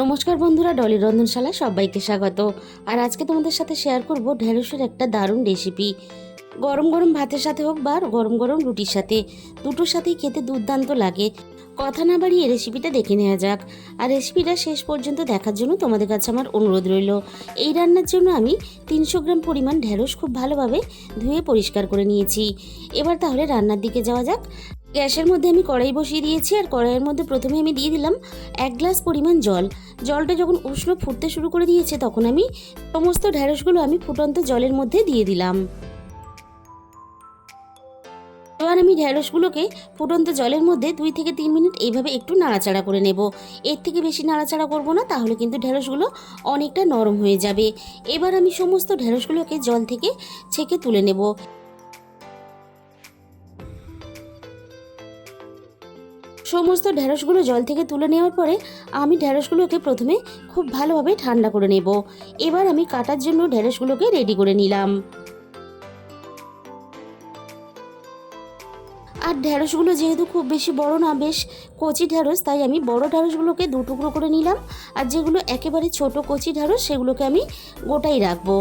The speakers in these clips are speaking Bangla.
নমস্কার বন্ধুরা, ডলির রন্ধনশালায় সবাইকে স্বাগত। আর আজকে তোমাদের সাথে শেয়ার করব ঢেঁড়সের একটা দারুণ রেসিপি। গরম গরম ভাতের সাথে হোক বা গরম গরম রুটির সাথে, দুটোর সাথেই খেতে দুর্দান্ত লাগে। কথা না বাড়িয়ে রেসিপিটা দেখে নেওয়া যাক। আর রেসিপিটা শেষ পর্যন্ত দেখার জন্য তোমাদের কাছে আমার অনুরোধ রইল। এই রান্নার জন্য আমি 300 গ্রাম পরিমাণ ঢেঁড়স খুব ভালোভাবে ধুয়ে পরিষ্কার করে নিয়েছি। এবার তাহলে রান্নার দিকে যাওয়া যাক। গ্যাসের মধ্যে আমি কড়াই বসিয়ে দিয়েছি, আর কড়াইয়ের মধ্যে প্রথমে আমি দিয়ে দিলাম 1 গ্লাস পরিমাণ জল। জলটা যখন উষ্ণ ফুটতে শুরু করে দিয়েছে, তখন আমি সমস্ত ঢেঁড়সগুলো আমি ফুটন্ত জলের মধ্যে দিয়ে দিলাম। এবার আমি ঢেঁড়সগুলোকে ফুটন্ত জলের মধ্যে 2 থেকে 3 মিনিট এইভাবে একটু নাড়াচাড়া করে নেব। এর থেকে বেশি নাড়াচাড়া করব না, তাহলে কিন্তু ঢেঁড়সগুলো অনেকটা নরম হয়ে যাবে। এবার আমি সমস্ত ঢেঁড়সগুলোকে জল থেকে ছেঁকে তুলে নেব। সমস্ত ঢেঁড়সগুলো জল থেকে তুলে নেওয়ার পরে আমি ঢেঁড়সগুলোকে প্রথমে খুব ভালোভাবে ঠান্ডা করে নেব। এবার আমি কাটার জন্য ঢেঁড়সগুলোকে রেডি করে নিলাম। আর ঢেঁড়সগুলো যেহেতু খুব বেশি বড় না, বেশ কচি ঢেঁড়স, তাই আমি বড় ঢেঁড়সগুলোকে 2 টুকরো করে নিলাম। আর যেগুলো একেবারে ছোট কচি ঢেঁড়স, সেগুলোকে আমি গোটাই রাখবো।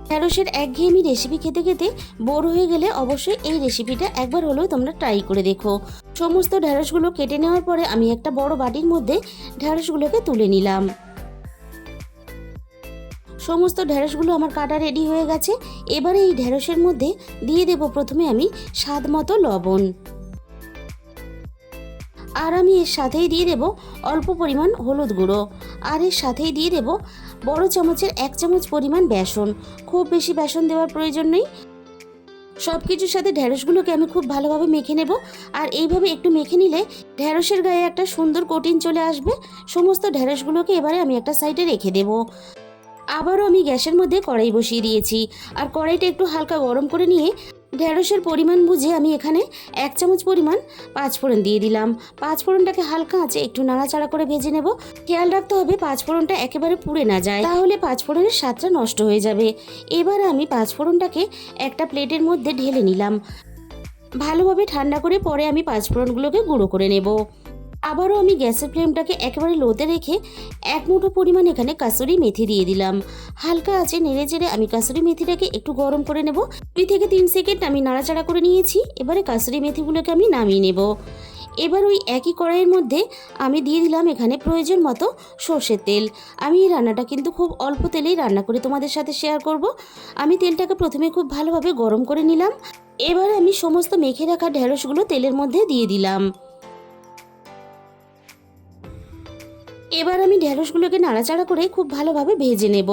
ঢেঁড়সের একঘেয়েমি রেসিপি খেতে খেতে বোর হয়ে গেলে অবশ্যই এই রেসিপিটা একবার হলেও তোমরা ট্রাই করে দেখো। সমস্ত ঢেঁড়সগুলো কেটে নেওয়ার পরে আমি একটা বড় বাটির মধ্যে ঢেঁড়সগুলোকে তুলে নিলাম। সমস্ত ঢেঁড়সগুলো আমার কাটা রেডি হয়ে গেছে। এবারে এই ঢেঁড়সের মধ্যে দিয়ে দেব প্রথমে আমি স্বাদ মতো লবণ। আর আমি এর সাথেই দিয়ে দেব অল্প পরিমাণ হলুদ গুঁড়ো। আর এর সাথেই দিয়ে দেব বড় চামচের 1 চামচ পরিমাণ বেসন। খুব বেশি বেসন দেওয়ার প্রয়োজন নেই। সব কিছুর সাথে ঢেঁড়সগুলোকে আমি খুব ভালোভাবে মেখে নেব। আর এইভাবে একটু মেখে নিলে ঢেঁড়সের গায়ে একটা সুন্দর কোটিং চলে আসবে। সমস্ত ঢেঁড়সগুলোকে এবারে আমি একটা সাইডে রেখে দেব। আবারও আমি গ্যাসের মধ্যে কড়াই বসিয়ে দিয়েছি। আর কড়াইটা একটু হালকা গরম করে নিয়ে ঢেঁড়সের পরিমাণ বুঝে আমি এখানে 1 চামচ পরিমাণ পাঁচফোড়ন দিয়ে দিলাম। পাঁচফোড়নটাকে হালকা আঁচে একটু নাড়াচাড়া করে ভেজে নেব। খেয়াল রাখতে হবে পাঁচফোড়নটা একেবারে পুড়ে না যায়, তাহলে পাঁচফোড়নের স্বাদটা নষ্ট হয়ে যাবে। এবার আমি পাঁচফোড়নটাকে একটা প্লেটের মধ্যে ঢেলে নিলাম। ভালোভাবে ঠান্ডা করে পরে আমি পাঁচফোড়নগুলোকে গুঁড়ো করে নেব। আবারও আমি গ্যাসের ফ্লেমটাকে একেবারে লোতে রেখে 1 মুঠো পরিমাণ এখানে কাসুরি মেথি দিয়ে দিলাম। হালকা আঁচে নেড়ে চেড়ে আমি কাসুরি মেথিটাকে একটু গরম করে নেব। 2 থেকে 3 সেকেন্ড আমি নাড়াচাড়া করে নিয়েছি। এবারে কাসুরি মেথিগুলোকে আমি নামিয়ে নেব। এবার ওই একই কড়াইয়ের মধ্যে আমি দিয়ে দিলাম এখানে প্রয়োজন মতো সর্ষের তেল। আমি এই রান্নাটা কিন্তু খুব অল্প তেলেই রান্না করে তোমাদের সাথে শেয়ার করব। আমি তেলটাকে প্রথমে খুব ভালোভাবে গরম করে নিলাম। এবার আমি সমস্ত মেখে রাখা ঢেঁড়সগুলো তেলের মধ্যে দিয়ে দিলাম। এবার আমি ঢেঁড়সগুলোকে নাড়াচাড়া করে খুব ভালোভাবে ভেজে নেব।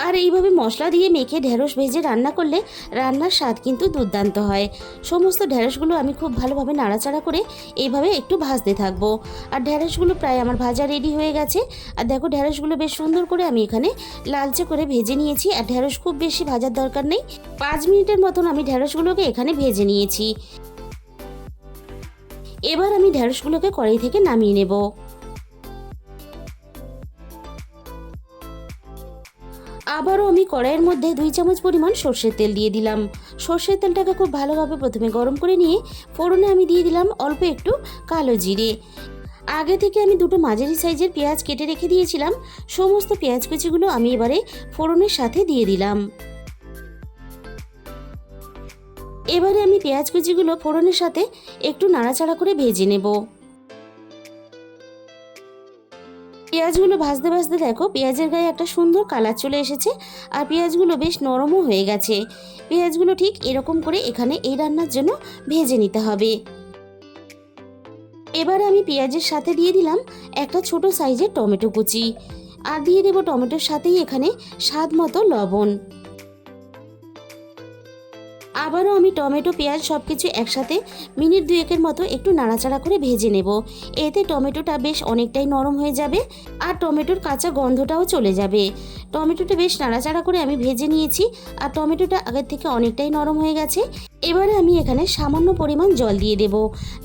আর এইভাবে মশলা দিয়ে মেখে ঢেঁড়স ভেজে রান্না করলে রান্নার স্বাদ কিন্তু দুর্দান্ত হয়। সমস্ত ঢেঁড়সগুলো আমি খুব ভালোভাবে নাড়াচাড়া করে এইভাবে একটু ভাজতে থাকবো। আর ঢেঁড়সগুলো প্রায় আমার ভাজা রেডি হয়ে গেছে। আর দেখো ঢেঁড়সগুলো বেশ সুন্দর করে আমি এখানে লালচে করে ভেজে নিয়েছি। আর ঢেঁড়স খুব বেশি ভাজার দরকার নেই, 5 মিনিটের মতন আমি ঢেঁড়সগুলোকে এখানে ভেজে নিয়েছি। এবার আমি ঢেঁড়সগুলোকে কড়াই থেকে নামিয়ে নেব। আবারও আমি কড়াইয়ের মধ্যে 2 চামচ পরিমাণ সর্ষের তেল দিয়ে দিলাম। সর্ষের তেলটাকে খুব ভালোভাবে প্রথমে গরম করে নিয়ে ফোড়নে আমি দিয়ে দিলাম অল্প একটু কালো জিরে। আগে থেকে আমি 2টো মাঝারি সাইজের পেঁয়াজ কেটে রেখে দিয়েছিলাম। সমস্ত পেঁয়াজ কুচিগুলো আমি এবারে ফোড়নের সাথে দিয়ে দিলাম। এবারে আমি পেঁয়াজ কুচিগুলো ফোড়নের সাথে একটু নাড়াচাড়া করে ভেজে নেব। পেঁয়াজগুলো ভাজতে ভাজতে দেখো পেঁয়াজের গায়ে একটা সুন্দর কালার চলে এসেছে। আর পেঁয়াজগুলো বেশ নরমও হয়ে গেছে। পেঁয়াজগুলো ঠিক এরকম করে এখানে এই রান্নার জন্য ভেজে নিতে হবে। এবার আমি পেঁয়াজের সাথে দিয়ে দিলাম একটা ছোট সাইজের টমেটো কুচি। আর দিয়ে দেবো টমেটোর সাথেই এখানে স্বাদ মতো লবণ। আবারও আমি টমেটো পেঁয়াজ সব কিছু একসাথে মিনিট 2-এর মতো একটু নাড়াচাড়া করে ভেজে নেব। এতে টমেটোটা বেশ অনেকটাই নরম হয়ে যাবে। আর টমেটোর কাঁচা গন্ধটাও চলে যাবে। টমেটোটা বেশ নাড়াচাড়া করে আমি ভেজে নিয়েছি। আর টমেটোটা আগের থেকে অনেকটাই নরম হয়ে গেছে। এবারে আমি এখানে সামান্য পরিমাণ জল দিয়ে দেব,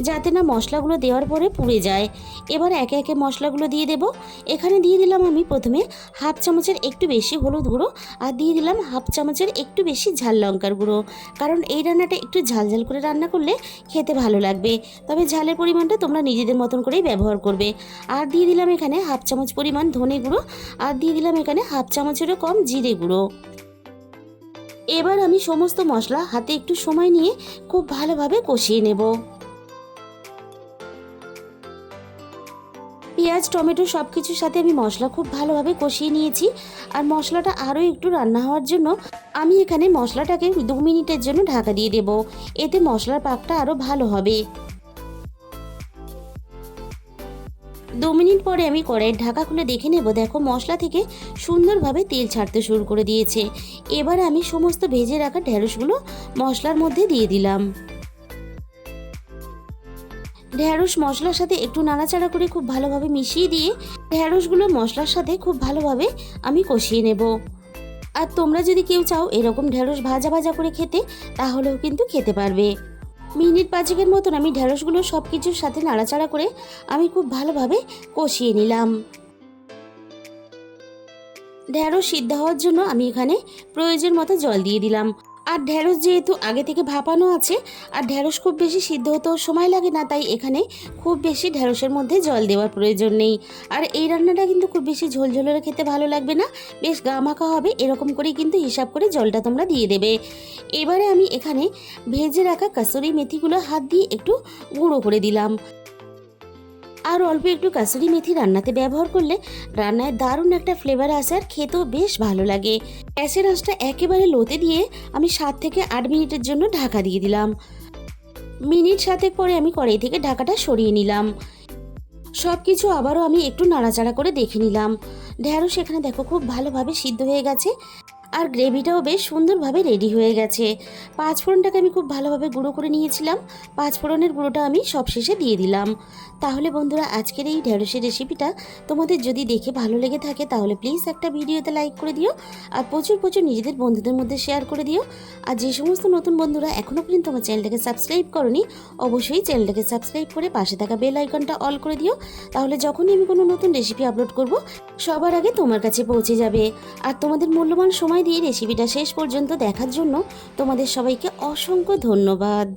যাতে না মশলাগুলো দেওয়ার পরে পুড়ে যায়। এবার একে একে মশলাগুলো দিয়ে দেব। এখানে দিয়ে দিলাম আমি প্রথমে হাফ চামচের একটু বেশি হলুদ গুঁড়ো, আর দিয়ে দিলাম হাফ চামচের একটু বেশি ঝাল লঙ্কার গুঁড়ো, কারণ এই রান্নাটা একটু ঝাল ঝাল করে রান্না করলে খেতে ভালো লাগবে। তবে ঝালের পরিমাণটা তোমরা নিজেদের মতন করেই ব্যবহার করবে। আর দিয়ে দিলাম এখানে হাফ চামচ পরিমাণ ধনে গুঁড়ো, আর দিয়ে দিলাম এখানে হাফ চামচেরও কম জিরে গুঁড়ো। এবার আমি সমস্ত মশলা হাতে একটু সময় নিয়ে খুব ভালোভাবে কষিয়ে নেব। পেঁয়াজ টমেটো সব কিছুর সাথে আমি মশলা খুব ভালোভাবে কষিয়ে নিয়েছি। আর মশলাটা আরও একটু রান্না হওয়ার জন্য আমি এখানে মশলাটাকে 2 মিনিটের জন্য ঢাকা দিয়ে দেব। এতে মশলার পাকটা আরও ভালো হবে। 2 মিনিট পরে আমি কড়াইয়ের ঢাকা খুলে দেখে নেব। দেখো মশলা থেকে সুন্দরভাবে তেল ছাড়তে শুরু করে দিয়েছে। এবার আমি সমস্ত ভেজে রাখা ঢেঁড়সগুলো মশলার মধ্যে দিয়ে দিলাম। ঢেঁড়স মশলার সাথে একটু নাড়াচাড়া করে খুব ভালোভাবে মিশিয়ে দিয়ে ঢেঁড়সগুলো মশলার সাথে খুব ভালোভাবে আমি কষিয়ে নেব। আর তোমরা যদি কেউ চাও এরকম ঢেঁড়স ভাজা ভাজা করে খেতে, তাহলেও কিন্তু খেতে পারবে। মিনিট 5 মতন আমি ঢেঁড়সগুলো সব কিছুর সাথে নাড়াচাড়া করে আমি খুব ভালোভাবে কষিয়ে নিলাম। ঢেঁড়স সিদ্ধ হওয়ার জন্য আমি এখানে প্রয়োজন মতো জল দিয়ে দিলাম। আর ঢেঁড়স যেহেতু আগে থেকে ভাপানো আছে, আর ঢেঁড়স খুব বেশি সিদ্ধ হতেও সময় লাগে না, তাই এখানে খুব বেশি ঢেঁড়সের মধ্যে জল দেওয়ার প্রয়োজন নেই। আর এই রান্নাটা কিন্তু খুব বেশি ঝোলঝোলের খেতে ভালো লাগবে না, বেশ গামাখা হবে। এরকম করেই কিন্তু হিসাব করে জলটা তোমরা দিয়ে দেবে। এবারে আমি এখানে ভেজে রাখা কাসুরি মেথিগুলো হাত দিয়ে একটু গুঁড়ো করে দিলাম। আর অল্প একটু কাসুরি মেথি রান্নাতে ব্যবহার করলে রান্নায় দারুণ একটা ফ্লেভার আসে, আর খেতেও বেশ ভালো লাগে। গ্যাসের আঁচটা একেবারে লোতে দিয়ে আমি 7 থেকে 8 মিনিটের জন্য ঢাকা দিয়ে দিলাম। মিনিট 7 পরে আমি কড়াই থেকে ঢাকাটা সরিয়ে নিলাম। সব কিছু আবারও আমি একটু নাড়াচাড়া করে দেখে নিলাম। ঢেঁড়স এখানে দেখো খুব ভালোভাবে সিদ্ধ হয়ে গেছে, আর গ্রেভিটাও বেশ সুন্দরভাবে রেডি হয়ে গেছে। 5 ফোড়নটাকে আমি খুব ভালোভাবে গুঁড়ো করে নিয়েছিলাম। 5 ফোড়নের গুঁড়োটা আমি সবশেষে দিয়ে দিলাম। তাহলে বন্ধুরা, আজকের এই ঢেঁড়সের রেসিপিটা তোমাদের যদি দেখে ভালো লেগে থাকে, তাহলে প্লিজ একটা ভিডিওতে লাইক করে দিও, আর প্রচুর প্রচুর নিজেদের বন্ধুদের মধ্যে শেয়ার করে দিও। আর যে সমস্ত নতুন বন্ধুরা এখনও পর্যন্ত আমার চ্যানেলটাকে সাবস্ক্রাইব করনি, অবশ্যই চ্যানেলটাকে সাবস্ক্রাইব করে পাশে থাকা বেল আইকনটা অল করে দিও। তাহলে যখনই আমি কোনো নতুন রেসিপি আপলোড করব, সবার আগে তোমার কাছে পৌঁছে যাবে। আর তোমাদের মূল্যবান সময় দিয়ে রেসিপিটা শেষ পর্যন্ত দেখার জন্য তোমাদের সবাইকে অসংখ্য ধন্যবাদ।